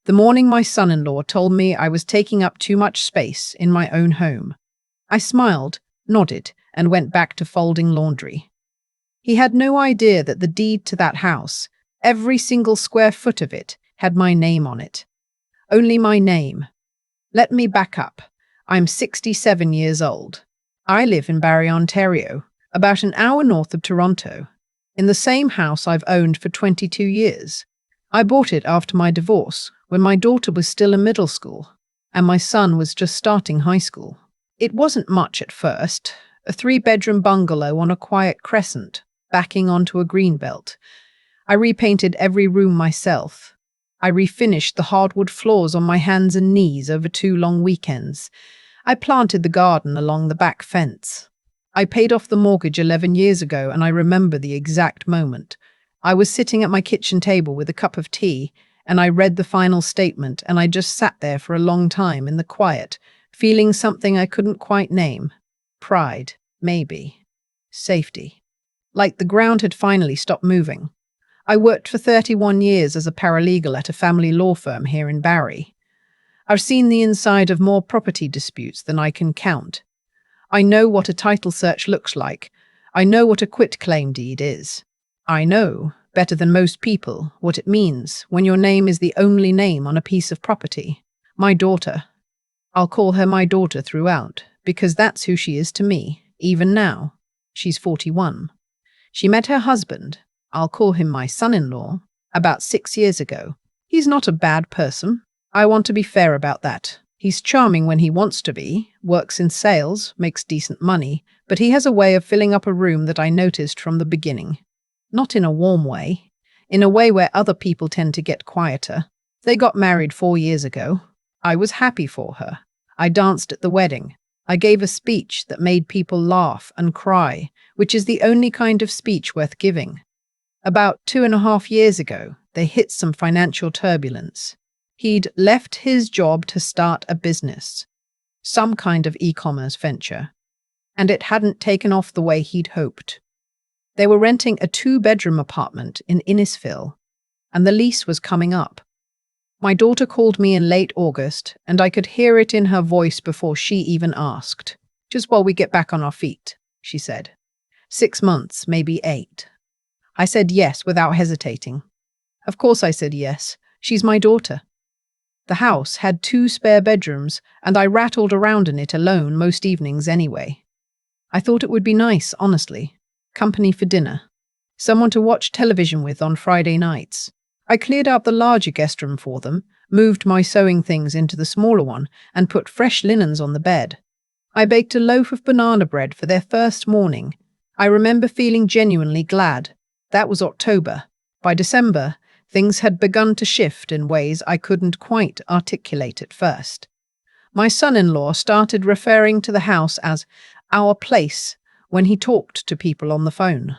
The morning my son-in-law told me I was taking up too much space in my own home. I smiled, nodded, and went back to folding laundry. He had no idea that the deed to that house, every single square foot of it, had my name on it. Only my name. Let me back up. I'm 67 years old. I live in Barrie, Ontario, about an hour north of Toronto, in the same house I've owned for 22 years. I bought it after my divorce, when my daughter was still in middle school, and my son was just starting high school. It wasn't much at first, a 3-bedroom bungalow on a quiet crescent, backing onto a greenbelt. I repainted every room myself. I refinished the hardwood floors on my hands and knees over 2 long weekends. I planted the garden along the back fence. I paid off the mortgage 11 years ago, and I remember the exact moment. I was sitting at my kitchen table with a cup of tea, and I read the final statement, and I just sat there for a long time in the quiet, feeling something I couldn't quite name. Pride, maybe. Safety. Like the ground had finally stopped moving. I worked for 31 years as a paralegal at a family law firm here in Barrie. I've seen the inside of more property disputes than I can count. I know what a title search looks like. I know what a quitclaim deed is. I know, better than most people, what it means when your name is the only name on a piece of property. My daughter. I'll call her my daughter throughout, because that's who she is to me, even now. She's 41. She met her husband, I'll call him my son-in-law, about 6 years ago. He's not a bad person. I want to be fair about that. He's charming when he wants to be, works in sales, makes decent money, but he has a way of filling up a room that I noticed from the beginning. Not in a warm way, in a way where other people tend to get quieter. They got married 4 years ago. I was happy for her. I danced at the wedding. I gave a speech that made people laugh and cry, which is the only kind of speech worth giving. About 2.5 years ago, they hit some financial turbulence. He'd left his job to start a business, some kind of e-commerce venture, and it hadn't taken off the way he'd hoped. They were renting a 2-bedroom apartment in Innisfil, and the lease was coming up. My daughter called me in late August, and I could hear it in her voice before she even asked. "Just while we get back on our feet," she said. 6 months, maybe 8. I said yes without hesitating. Of course I said yes. She's my daughter. The house had 2 spare bedrooms, and I rattled around in it alone most evenings anyway. I thought it would be nice, honestly. Company for dinner. Someone to watch television with on Friday nights. I cleared out the larger guest room for them, moved my sewing things into the smaller one, and put fresh linens on the bed. I baked a loaf of banana bread for their first morning. I remember feeling genuinely glad. That was October. By December, things had begun to shift in ways I couldn't quite articulate at first. My son-in-law started referring to the house as our place when he talked to people on the phone.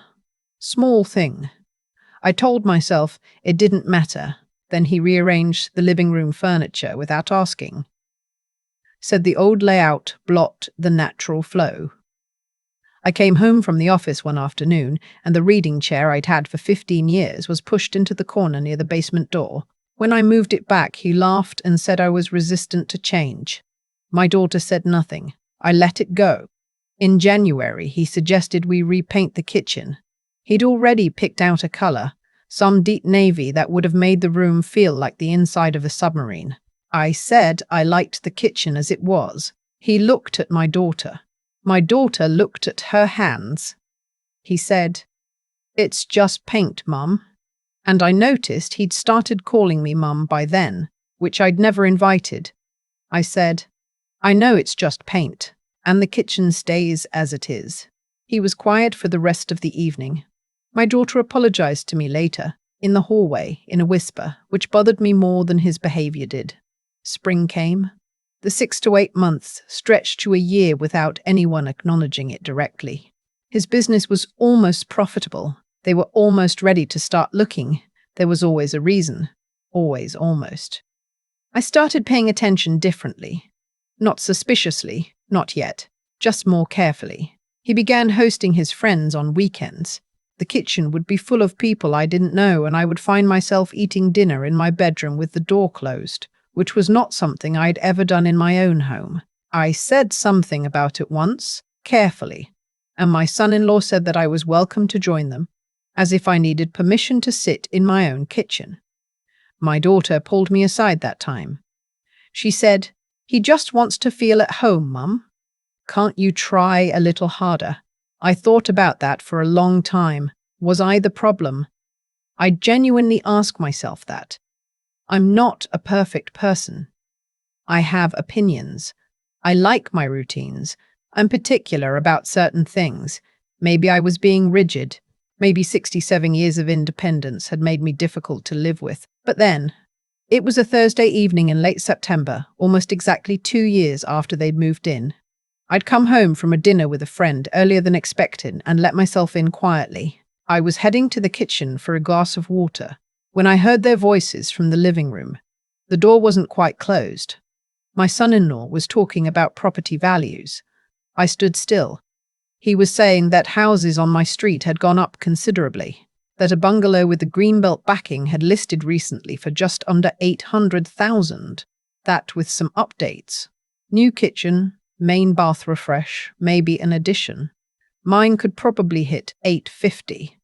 Small thing. I told myself it didn't matter. Then he rearranged the living room furniture without asking. Said the old layout blocked the natural flow. I came home from the office one afternoon, and the reading chair I'd had for 15 years was pushed into the corner near the basement door. When I moved it back, he laughed and said I was resistant to change. My daughter said nothing. I let it go. In January, he suggested we repaint the kitchen. He'd already picked out a color, some deep navy that would have made the room feel like the inside of a submarine. I said I liked the kitchen as it was. He looked at my daughter. My daughter looked at her hands. He said, "It's just paint, Mum." And I noticed he'd started calling me Mum by then, which I'd never invited. I said, "I know it's just paint, and the kitchen stays as it is." He was quiet for the rest of the evening. My daughter apologized to me later, in the hallway, in a whisper, which bothered me more than his behavior did. Spring came. The 6 to 8 months stretched to a year without anyone acknowledging it directly. His business was almost profitable. They were almost ready to start looking. There was always a reason. Always almost. I started paying attention differently. Not suspiciously, not yet, just more carefully. He began hosting his friends on weekends. The kitchen would be full of people I didn't know, and I would find myself eating dinner in my bedroom with the door closed, which was not something I'd ever done in my own home. I said something about it once, carefully, and my son-in-law said that I was welcome to join them, as if I needed permission to sit in my own kitchen. My daughter pulled me aside that time. She said, "He just wants to feel at home, Mum. Can't you try a little harder?" I thought about that for a long time. Was I the problem? I genuinely ask myself that. I'm not a perfect person. I have opinions. I like my routines. I'm particular about certain things. Maybe I was being rigid. Maybe 67 years of independence had made me difficult to live with. But then, it was a Thursday evening in late September, almost exactly 2 years after they'd moved in. I'd come home from a dinner with a friend earlier than expected and let myself in quietly. I was heading to the kitchen for a glass of water when I heard their voices from the living room. The door wasn't quite closed. My son-in-law was talking about property values. I stood still. He was saying that houses on my street had gone up considerably, that a bungalow with a greenbelt backing had listed recently for just under 800,000, that with some updates. New kitchen, main bath refresh, maybe an addition. Mine could probably hit 850.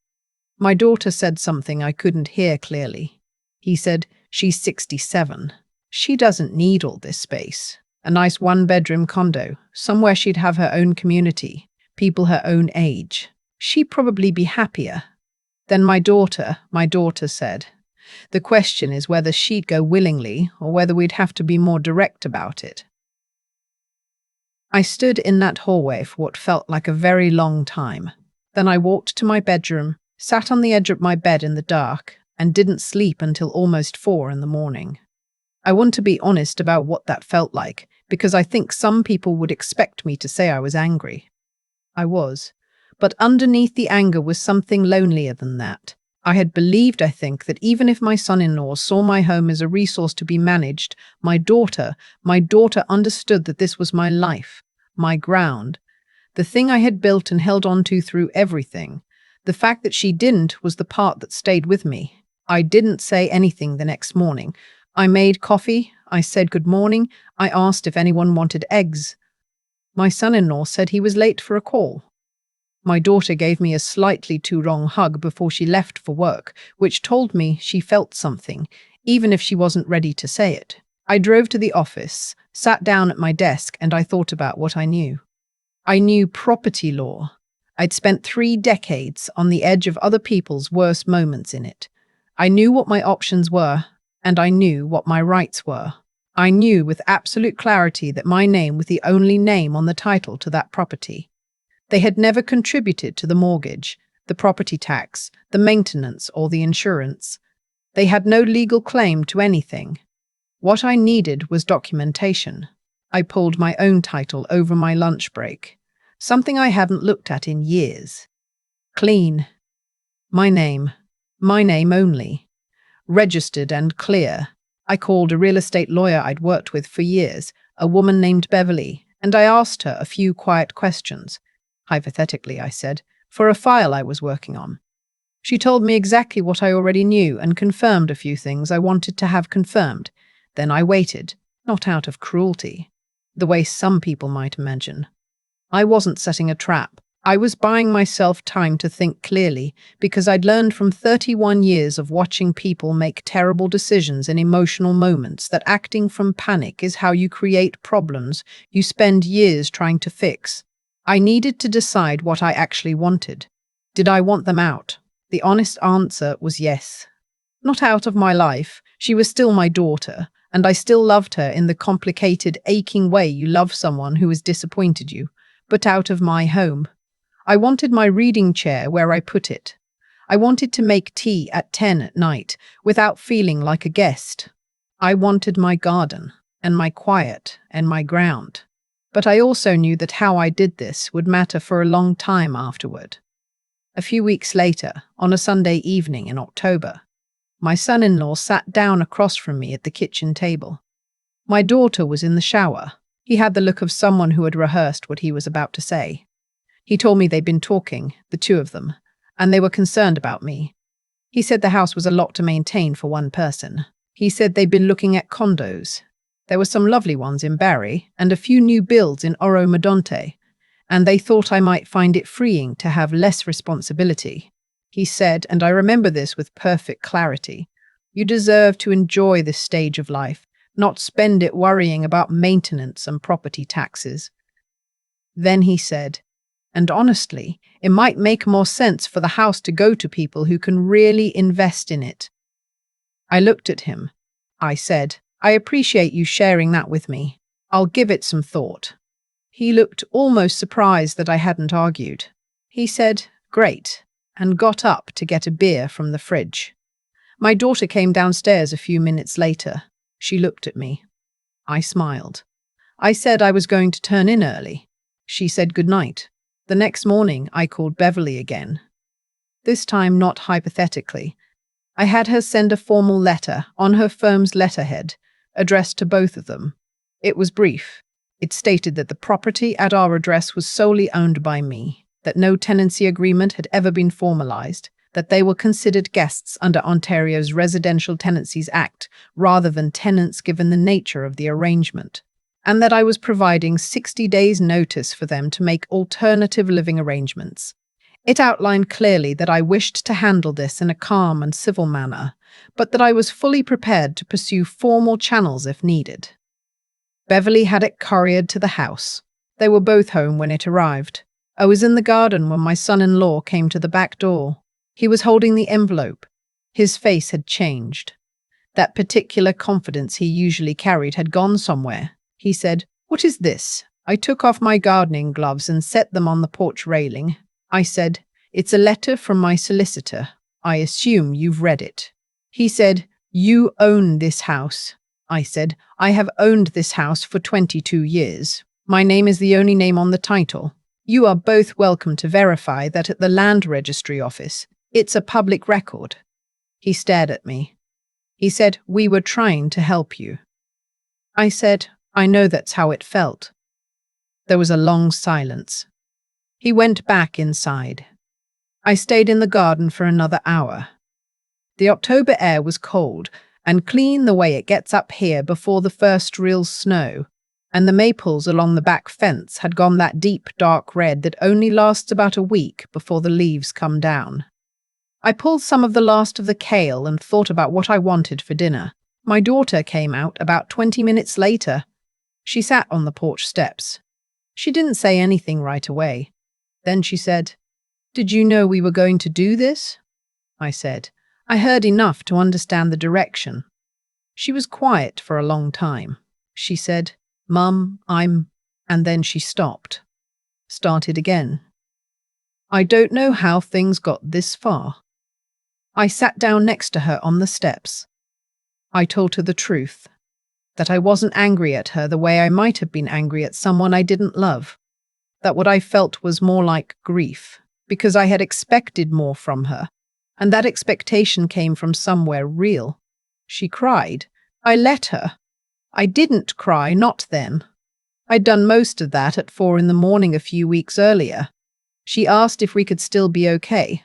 My daughter said something I couldn't hear clearly. He said, "She's 67. She doesn't need all this space. A nice one-bedroom condo, somewhere she'd have her own community, people her own age. She'd probably be happier." Then my daughter said, "The question is whether she'd go willingly or whether we'd have to be more direct about it." I stood in that hallway for what felt like a very long time. Then I walked to my bedroom, sat on the edge of my bed in the dark, and didn't sleep until almost 4 in the morning. I want to be honest about what that felt like, because I think some people would expect me to say I was angry. I was. But underneath the anger was something lonelier than that. I had believed, I think, that even if my son-in-law saw my home as a resource to be managed, my daughter understood that this was my life, my ground, the thing I had built and held on to through everything. The fact that she didn't was the part that stayed with me. I didn't say anything the next morning. I made coffee, I said good morning, I asked if anyone wanted eggs. My son-in-law said he was late for a call. My daughter gave me a slightly too long hug before she left for work, which told me she felt something, even if she wasn't ready to say it. I drove to the office, sat down at my desk, and I thought about what I knew. I knew property law. I'd spent 3 decades on the edge of other people's worst moments in it. I knew what my options were, and I knew what my rights were. I knew with absolute clarity that my name was the only name on the title to that property. They had never contributed to the mortgage, the property tax, the maintenance, or the insurance. They had no legal claim to anything. What I needed was documentation. I pulled my own title over my lunch break, something I hadn't looked at in years. Clean. My name only. Registered and clear. I called a real estate lawyer I'd worked with for years, a woman named Beverly, and I asked her a few quiet questions. Hypothetically, I said, for a file I was working on. She told me exactly what I already knew and confirmed a few things I wanted to have confirmed. Then I waited, not out of cruelty, the way some people might imagine. I wasn't setting a trap. I was buying myself time to think clearly because I'd learned from 31 years of watching people make terrible decisions in emotional moments that acting from panic is how you create problems you spend years trying to fix. I needed to decide what I actually wanted. Did I want them out? The honest answer was yes. Not out of my life. She was still my daughter, and I still loved her in the complicated, aching way you love someone who has disappointed you, but out of my home. I wanted my reading chair where I put it. I wanted to make tea at 10 at night without feeling like a guest. I wanted my garden, and my quiet, and my ground. But I also knew that how I did this would matter for a long time afterward. A few weeks later, on a Sunday evening in October, my son-in-law sat down across from me at the kitchen table. My daughter was in the shower. He had the look of someone who had rehearsed what he was about to say. He told me they'd been talking, the two of them, and they were concerned about me. He said the house was a lot to maintain for one person. He said they'd been looking at condos. There were some lovely ones in Barry and a few new builds in Oro Medonte, and they thought I might find it freeing to have less responsibility. He said, and I remember this with perfect clarity, "You deserve to enjoy this stage of life, not spend it worrying about maintenance and property taxes." Then he said, "And honestly, it might make more sense for the house to go to people who can really invest in it." I looked at him. I said, "I appreciate you sharing that with me. I'll give it some thought." He looked almost surprised that I hadn't argued. He said, "Great," and got up to get a beer from the fridge. My daughter came downstairs a few minutes later. She looked at me. I smiled. I said I was going to turn in early. She said goodnight. The next morning, I called Beverly again. This time not hypothetically. I had her send a formal letter on her firm's letterhead, addressed to both of them. It was brief. It stated that the property at our address was solely owned by me, that no tenancy agreement had ever been formalized, that they were considered guests under Ontario's Residential Tenancies Act rather than tenants given the nature of the arrangement, and that I was providing 60 days' notice for them to make alternative living arrangements. It outlined clearly that I wished to handle this in a calm and civil manner, but that I was fully prepared to pursue formal channels if needed. Beverly had it couriered to the house. They were both home when it arrived. I was in the garden when my son-in-law came to the back door. He was holding the envelope. His face had changed. That particular confidence he usually carried had gone somewhere. He said, "What is this?" I took off my gardening gloves and set them on the porch railing. I said, "It's a letter from my solicitor. I assume you've read it." He said, "You own this house." I said, "I have owned this house for 22 years. My name is the only name on the title. You are both welcome to verify that at the Land Registry Office. It's a public record." He stared at me. He said, "We were trying to help you." I said, "I know that's how it felt." There was a long silence. He went back inside. I stayed in the garden for another hour. The October air was cold and clean the way it gets up here before the first real snow, and the maples along the back fence had gone that deep dark red that only lasts about a week before the leaves come down. I pulled some of the last of the kale and thought about what I wanted for dinner. My daughter came out about 20 minutes later. She sat on the porch steps. She didn't say anything right away. Then she said, "Did you know we were going to do this?" I said, "I heard enough to understand the direction." She was quiet for a long time. She said, "Mum, and then she stopped. Started again. "I don't know how things got this far." I sat down next to her on the steps. I told her the truth, that I wasn't angry at her the way I might have been angry at someone I didn't love, that what I felt was more like grief, because I had expected more from her, and that expectation came from somewhere real. She cried. I let her. I didn't cry, not then. I'd done most of that at 4 a.m. a few weeks earlier. She asked if we could still be okay.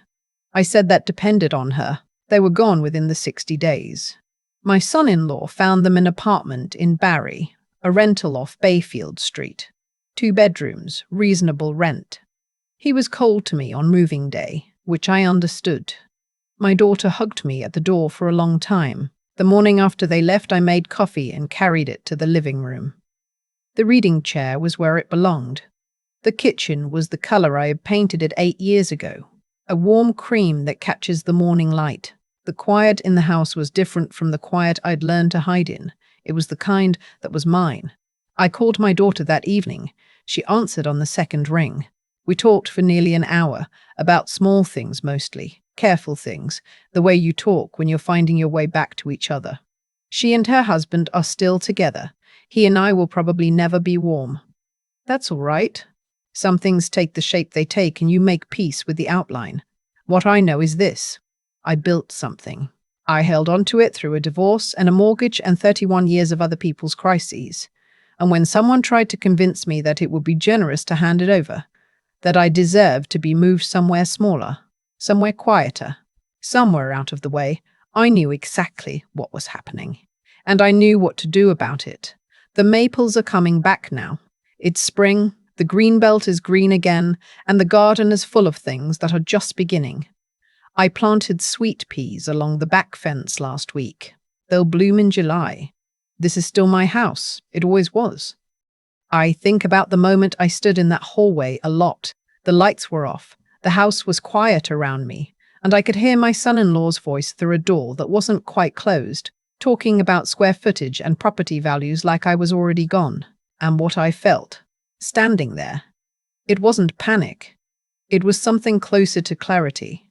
I said that depended on her. They were gone within the 60 days. My son-in-law found them an apartment in Barry, a rental off Bayfield Street. 2 bedrooms, reasonable rent. He was cold to me on moving day, which I understood. My daughter hugged me at the door for a long time. The morning after they left, I made coffee and carried it to the living room. The reading chair was where it belonged. The kitchen was the color I had painted it 8 years ago, a warm cream that catches the morning light. The quiet in the house was different from the quiet I'd learned to hide in. It was the kind that was mine. I called my daughter that evening. She answered on the second ring. We talked for nearly an hour, about small things mostly, careful things, the way you talk when you're finding your way back to each other. She and her husband are still together. He and I will probably never be warm. That's all right. Some things take the shape they take and you make peace with the outline. What I know is this. I built something. I held on to it through a divorce and a mortgage and 31 years of other people's crises. And when someone tried to convince me that it would be generous to hand it over, that I deserved to be moved somewhere smaller, somewhere quieter, somewhere out of the way. I knew exactly what was happening, and I knew what to do about it. The maples are coming back now. It's spring, the green belt is green again, and the garden is full of things that are just beginning. I planted sweet peas along the back fence last week. They'll bloom in July. This is still my house. It always was. I think about the moment I stood in that hallway a lot. The lights were off. The house was quiet around me, and I could hear my son-in-law's voice through a door that wasn't quite closed, talking about square footage and property values like I was already gone. And what I felt, standing there, it wasn't panic. It was something closer to clarity.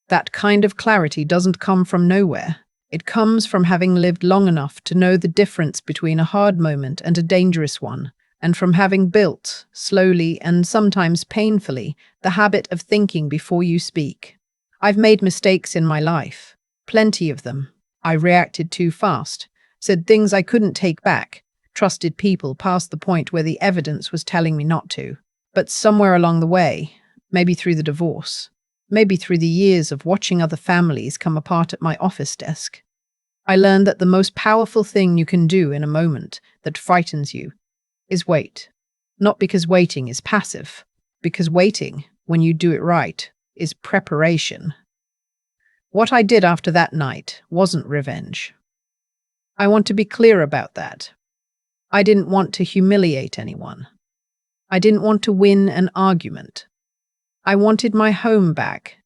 That kind of clarity doesn't come from nowhere. It comes from having lived long enough to know the difference between a hard moment and a dangerous one, and from having built, slowly and sometimes painfully, the habit of thinking before you speak. I've made mistakes in my life, plenty of them. I reacted too fast, said things I couldn't take back, trusted people past the point where the evidence was telling me not to. But somewhere along the way, maybe through the divorce, maybe through the years of watching other families come apart at my office desk, I learned that the most powerful thing you can do in a moment that frightens you is wait. Not because waiting is passive, because waiting, when you do it right, is preparation. What I did after that night wasn't revenge. I want to be clear about that. I didn't want to humiliate anyone. I didn't want to win an argument. I wanted my home back,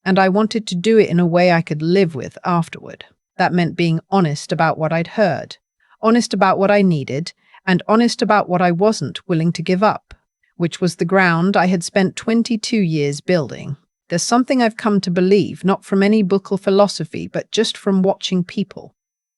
and I wanted to do it in a way I could live with afterward. That meant being honest about what I'd heard, honest about what I needed, and honest about what I wasn't willing to give up, which was the ground I had spent 22 years building. There's something I've come to believe, not from any book or philosophy, but just from watching people.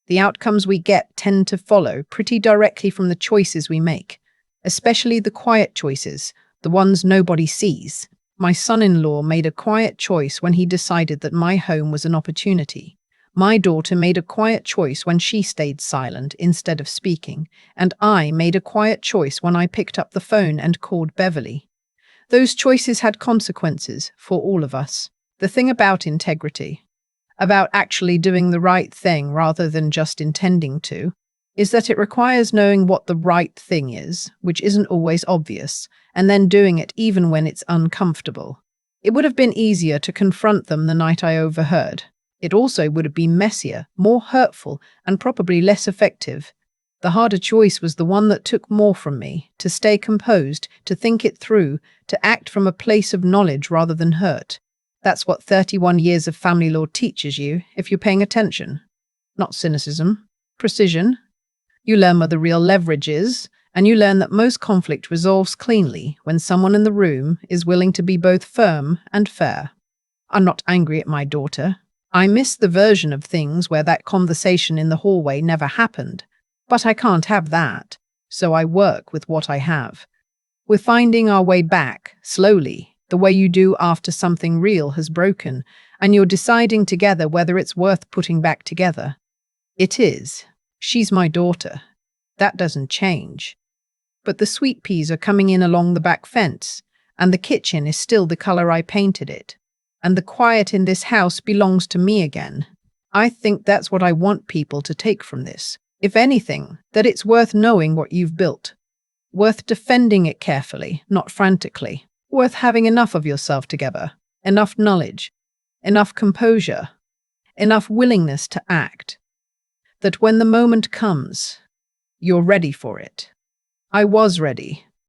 The outcomes we get tend to follow pretty directly from the choices we make, especially the quiet choices, the ones nobody sees. My son-in-law made a quiet choice when he decided that my home was an opportunity. My daughter made a quiet choice when she stayed silent instead of speaking, and I made a quiet choice when I picked up the phone and called Beverly. Those choices had consequences for all of us. The thing about integrity, about actually doing the right thing rather than just intending to, is that it requires knowing what the right thing is, which isn't always obvious, and then doing it even when it's uncomfortable. It would have been easier to confront them the night I overheard. It also would have been messier, more hurtful, and probably less effective. The harder choice was the one that took more from me, to stay composed, to think it through, to act from a place of knowledge rather than hurt. That's what 31 years of family law teaches you, if you're paying attention. Not cynicism, precision. You learn where the real leverage is, and you learn that most conflict resolves cleanly when someone in the room is willing to be both firm and fair. I'm not angry at my daughter. I miss the version of things where that conversation in the hallway never happened. But I can't have that, so I work with what I have. We're finding our way back, slowly, the way you do after something real has broken, and you're deciding together whether it's worth putting back together. It is. She's my daughter. That doesn't change. But the sweet peas are coming in along the back fence, and the kitchen is still the color I painted it. And the quiet in this house belongs to me again. I think that's what I want people to take from this. If anything, that it's worth knowing what you've built. Worth defending it carefully, not frantically. Worth having enough of yourself together, enough knowledge, enough composure, enough willingness to act. That when the moment comes, you're ready for it. I was ready.